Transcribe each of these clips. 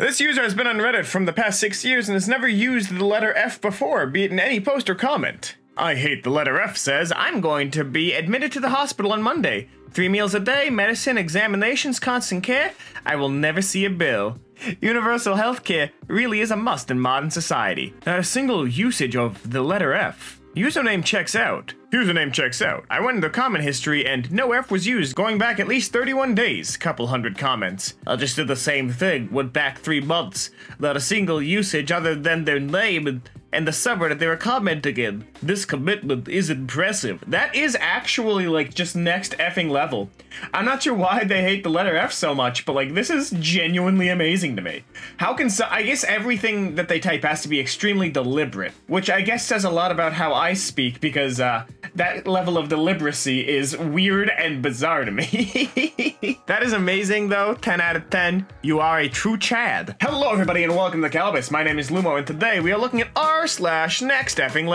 This user has been on Reddit from the past 6 years and has never used the letter F before, be it in any post or comment. I hate the letter F says, I'm going to be admitted to the hospital on Monday. 3 meals a day, medicine, examinations, constant care. I will never see a bill. Universal healthcare really is a must in modern society. Not a single usage of the letter F. Username checks out. Username checks out. I went into comment history and no F was used going back at least 31 days. Couple hundred comments. I just did the same thing. Went back 3 months. Not a single usage other than their name and the subreddit they were commenting in. This commitment is impressive. That is actually like just next effing level. I'm not sure why they hate the letter F so much, but like this is genuinely amazing to me. How can I guess everything that they type has to be extremely deliberate, which I guess says a lot about how I speak because that level of deliberacy is weird and bizarre to me. That is amazing though, 10 out of 10. You are a true Chad. Hello everybody and welcome to Kalbus. My name is Lumo and today we are looking at r/NextFing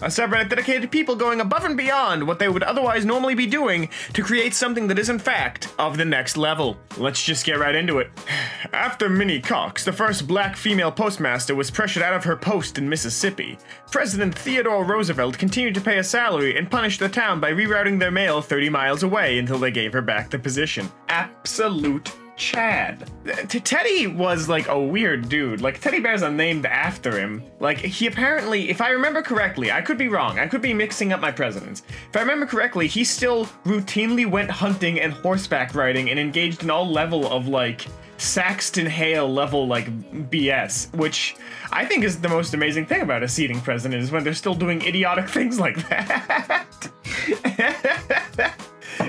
a subreddit dedicated to people going above and beyond what they would otherwise normally be doing to create something that is in fact of the next level. Let's just get right into it. After Minnie Cox, the first black female postmaster, was pressured out of her post in Mississippi, President Theodore Roosevelt continued to pay a salary and punish the town by rerouting their mail 30 miles away until they gave her back the position. Absolute Chad. Teddy was like a weird dude. Like teddy bears are named after him. Like he apparently, if I remember correctly, I could be wrong. I could be mixing up my presidents. If I remember correctly, he still routinely went hunting and horseback riding and engaged in all level of like Saxton Hale level like BS, which I think is the most amazing thing about a seating president is when they're still doing idiotic things like that.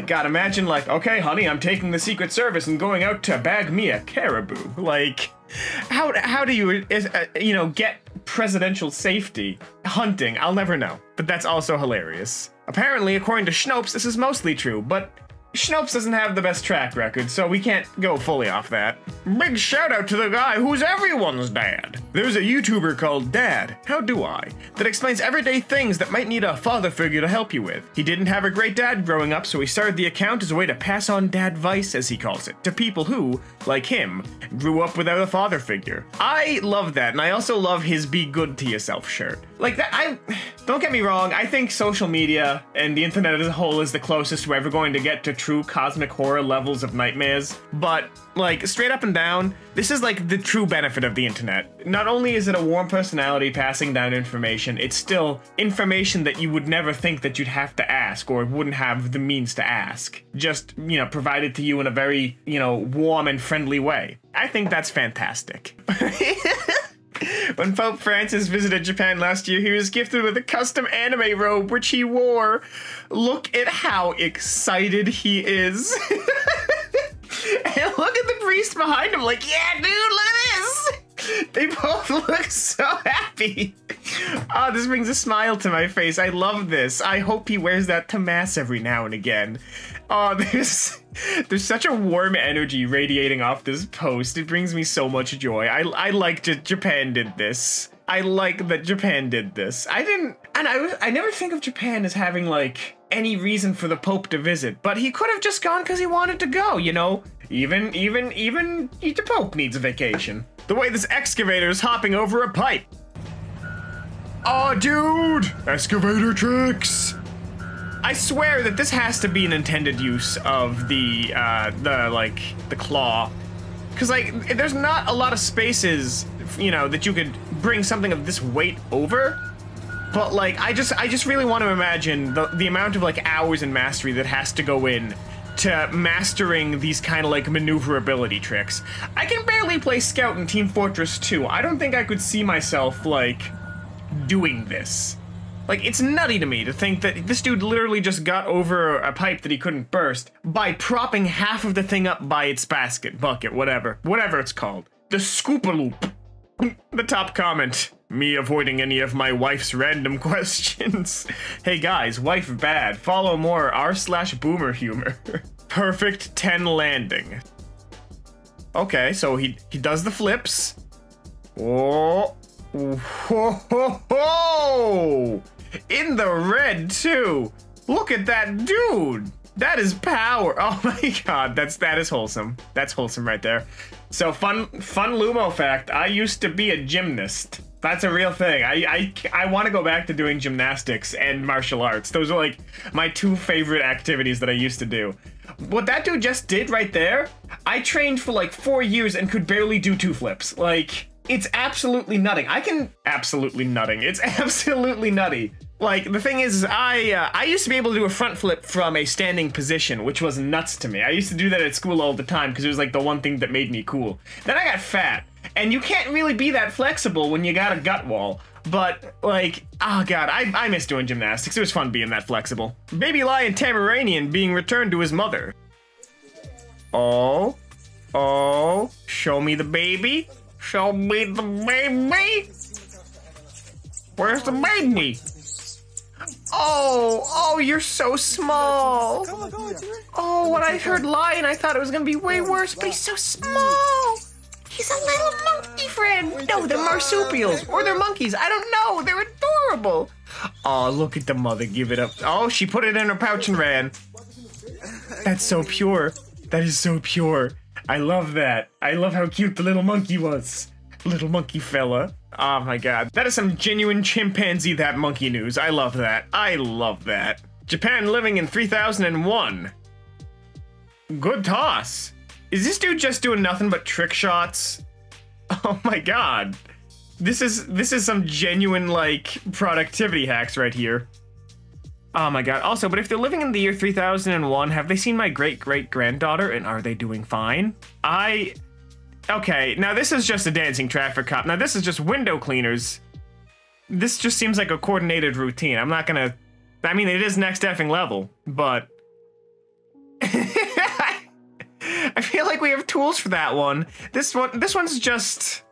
God, imagine like, okay, honey, I'm taking the Secret Service and going out to bag me a caribou. Like, how do you, get presidential safety hunting? I'll never know. But that's also hilarious. Apparently, according to Snopes, this is mostly true, but Snopes doesn't have the best track record, so we can't go fully off that. Big shout out to the guy who's everyone's dad. There's a YouTuber called Dad, How Do I, that explains everyday things that might need a father figure to help you with. He didn't have a great dad growing up, so he started the account as a way to pass on dadvice, as he calls it, to people who, like him, grew up without a father figure. I love that, and I also love his Be Good to Yourself shirt. Like that, don't get me wrong, I think social media and the internet as a whole is the closest we're ever going to get to true cosmic horror levels of nightmares, but like straight up and down, this is like the true benefit of the internet. Not only is it a warm personality passing down information, it's still information that you would never think that you'd have to ask or wouldn't have the means to ask. Just, provided to you in a very, warm and friendly way. I think that's fantastic. When Pope Francis visited Japan last year, he was gifted with a custom anime robe, which he wore. Look at how excited he is. And look at the priest behind him, like, yeah, dude, look at this. They both look so happy. Oh, this brings a smile to my face. I love this. I hope he wears that to mass every now and again. Oh, there's such a warm energy radiating off this post. It brings me so much joy. I like that Japan did this. I like that Japan did this. I never think of Japan as having like any reason for the Pope to visit, but he could have just gone because he wanted to go, Even the Pope needs a vacation. The way this excavator is hopping over a pipe. Oh, dude! Excavator tricks! I swear that this has to be an intended use of the claw. Cause like, there's not a lot of spaces, that you could bring something of this weight over. But like, I just really want to imagine the amount of like hours and mastery that has to go in to mastering these kind of like maneuverability tricks. I can barely play Scout in Team Fortress 2. I don't think I could see myself like doing this. Like, it's nutty to me to think that this dude literally just got over a pipe that he couldn't burst by propping half of the thing up by its bucket, whatever it's called. The Scoopaloop. The top comment. Me avoiding any of my wife's random questions. Hey guys, wife bad. Follow more r/boomer humor. Perfect 10 landing. Okay, so he does the flips. Oh. Whoa, ho, ho! In the red too. Look at that dude. That is power. Oh my god, that is wholesome. That's wholesome right there. So fun Lumo fact, I used to be a gymnast. That's a real thing. I want to go back to doing gymnastics and martial arts. Those are like my two favorite activities that I used to do. What that dude just did right there, I trained for like 4 years and could barely do 2 flips. Like, it's absolutely nutting. It's absolutely nutty. Like, the thing is, I used to be able to do a front flip from a standing position, which was nuts to me. I used to do that at school all the time because it was like the one thing that made me cool. Then I got fat, and you can't really be that flexible when you got a gut wall. But, like, oh god, I miss doing gymnastics. It was fun being that flexible. Baby lion Tamaranian being returned to his mother. Oh, show me the baby. Show me the baby. Where's the baby? Oh, you're so small. Oh, when I heard lion, I thought it was gonna be way worse, but he's so small. He's a little monkey friend. No, they're marsupials, or they're monkeys. I don't know. They're adorable. Oh, look at the mother give it up. Oh, she put it in her pouch and ran. That's so pure. That is so pure. I love that. I love how cute the little monkey was. Little monkey fella. Oh my god. That is some genuine chimpanzee that monkey news. I love that. I love that. Japan living in 3001. Good toss. Is this dude just doing nothing but trick shots? Oh my god. This is some genuine, like, productivity hacks right here. Oh my god. Also, but if they're living in the year 3001, have they seen my great-great-granddaughter and are they doing fine? Okay, now this is just a dancing traffic cop. Now this is just window cleaners. This just seems like a coordinated routine. I'm not gonna... I mean, it is NextFing level, but... I feel like we have tools for that one. This one's just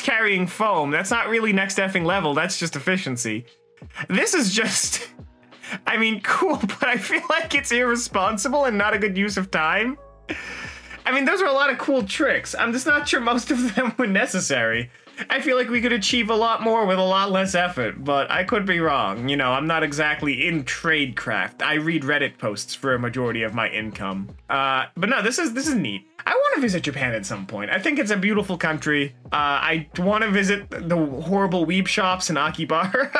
carrying foam. That's not really NextFing level, that's just efficiency. This is just... I mean, cool, but I feel like it's irresponsible and not a good use of time. I mean, those are a lot of cool tricks. I'm just not sure most of them were necessary. I feel like we could achieve a lot more with a lot less effort, but I could be wrong. You know, I'm not exactly in tradecraft. I read Reddit posts for a majority of my income. But no, this is neat. I want to visit Japan at some point. I think it's a beautiful country. I want to visit the horrible weeb shops in Akihabara.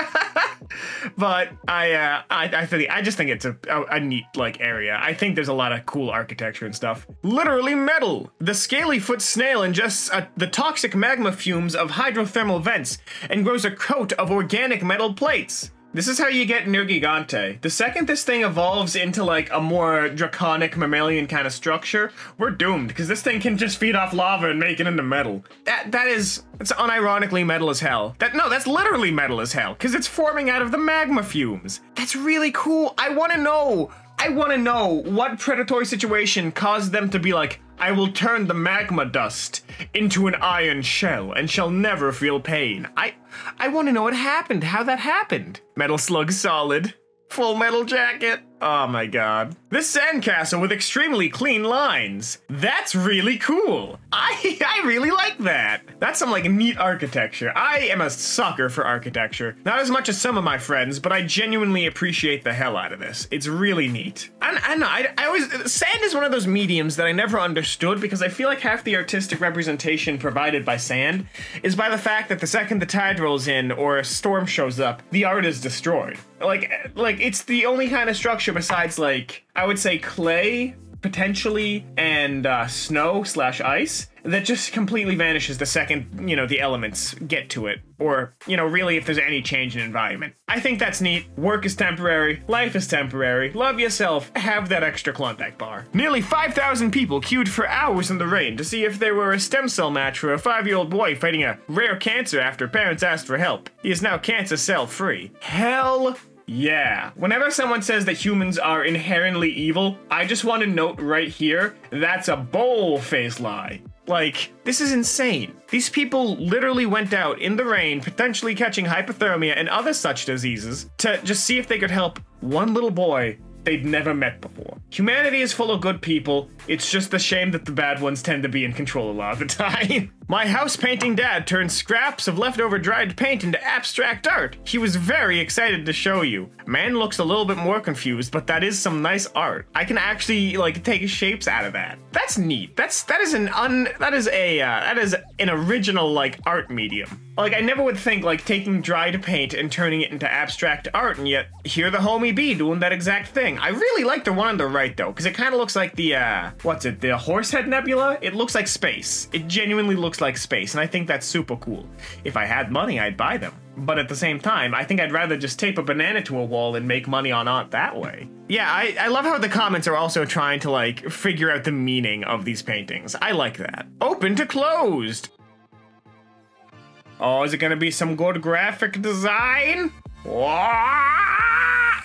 But I just think it's a neat, like, area. I think there's a lot of cool architecture and stuff. Literally metal! The scaly-foot snail ingests the toxic magma fumes of hydrothermal vents and grows a coat of organic metal plates. This is how you get Nergigante. The second this thing evolves into, like, a more draconic mammalian kind of structure, we're doomed, because this thing can just feed off lava and make it into metal. That's unironically metal as hell. That's literally metal as hell, because it's forming out of the magma fumes. That's really cool. I want to know what predatory situation caused them to be like, I will turn the magma dust into an iron shell and shall never feel pain. I want to know what happened, how that happened. Metal Slug Solid. Full metal jacket. Oh my god. This sandcastle with extremely clean lines. That's really cool. I really like that. That's some, like, neat architecture. I am a sucker for architecture. Not as much as some of my friends, but I genuinely appreciate the hell out of this. It's really neat. I always, sand is one of those mediums that I never understood because I feel like half the artistic representation provided by sand is by the fact that the second the tide rolls in or a storm shows up, the art is destroyed. Like it's the only kind of structure besides, like, I would say clay, potentially, and snow/ice that just completely vanishes the second, you know, the elements get to it. Or, you know, really if there's any change in environment. I think that's neat. Work is temporary. Life is temporary. Love yourself. Have that extra Klondike bar. Nearly 5,000 people queued for hours in the rain to see if there were a stem cell match for a 5-year-old boy fighting a rare cancer after parents asked for help. He is now cancer cell free. Hell yeah. Whenever someone says that humans are inherently evil, I just want to note right here, that's a bold-faced lie. Like, this is insane. These people literally went out in the rain, potentially catching hypothermia and other such diseases, to just see if they could help one little boy they'd never met before. Humanity is full of good people. It's just a shame that the bad ones tend to be in control a lot of the time. My house painting dad turned scraps of leftover dried paint into abstract art. He was very excited to show you. Man looks a little bit more confused, but that is some nice art. I can actually like take shapes out of that. That's neat. That is an original like art medium. Like I never would think like taking dried paint and turning it into abstract art, and yet here the homie B doing that exact thing. I really like the one on the right though, because it kind of looks like the the Horsehead Nebula. It looks like space. It genuinely looks like space, and I think that's super cool. If I had money, I'd buy them. But at the same time, I think I'd rather just tape a banana to a wall and make money on art that way. Yeah, I love how the comments are also trying to like figure out the meaning of these paintings. I like that. Open to closed. Oh, is it gonna be some good graphic design?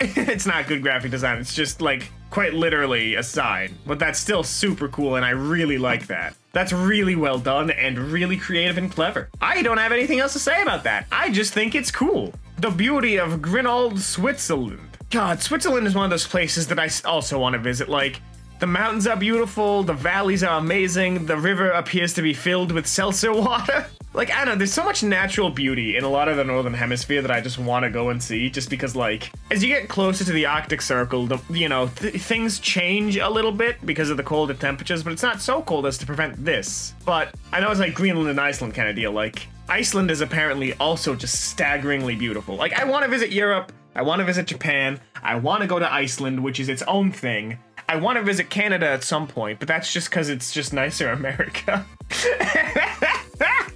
It's not good graphic design, it's just like quite literally a sign. But that's still super cool and I really like that. That's really well done and really creative and clever. I don't have anything else to say about that. I just think it's cool. The beauty of Grinold, Switzerland. God, Switzerland is one of those places that I also want to visit. Like, the mountains are beautiful, the valleys are amazing, the river appears to be filled with seltzer water. Like, I don't know, there's so much natural beauty in a lot of the Northern Hemisphere that I just want to go and see, just because, like, as you get closer to the Arctic Circle, things change a little bit because of the colder temperatures, but it's not so cold as to prevent this. But I know it's like Greenland and Iceland kind of deal. Like, Iceland is apparently also just staggeringly beautiful. Like, I want to visit Europe, I want to visit Japan, I want to go to Iceland, which is its own thing. I want to visit Canada at some point, but that's just because it's just nicer America.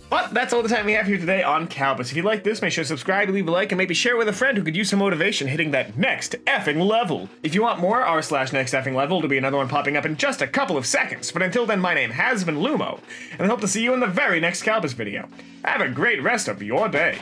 But that's all the time we have here today on Kalbus. If you like this, make sure to subscribe, leave a like, and maybe share with a friend who could use some motivation hitting that next effing level. If you want more, r/nexteffinglevel will be another one popping up in just a couple of seconds. But until then, my name has been Lumo, and I hope to see you in the very next Kalbus video. Have a great rest of your day.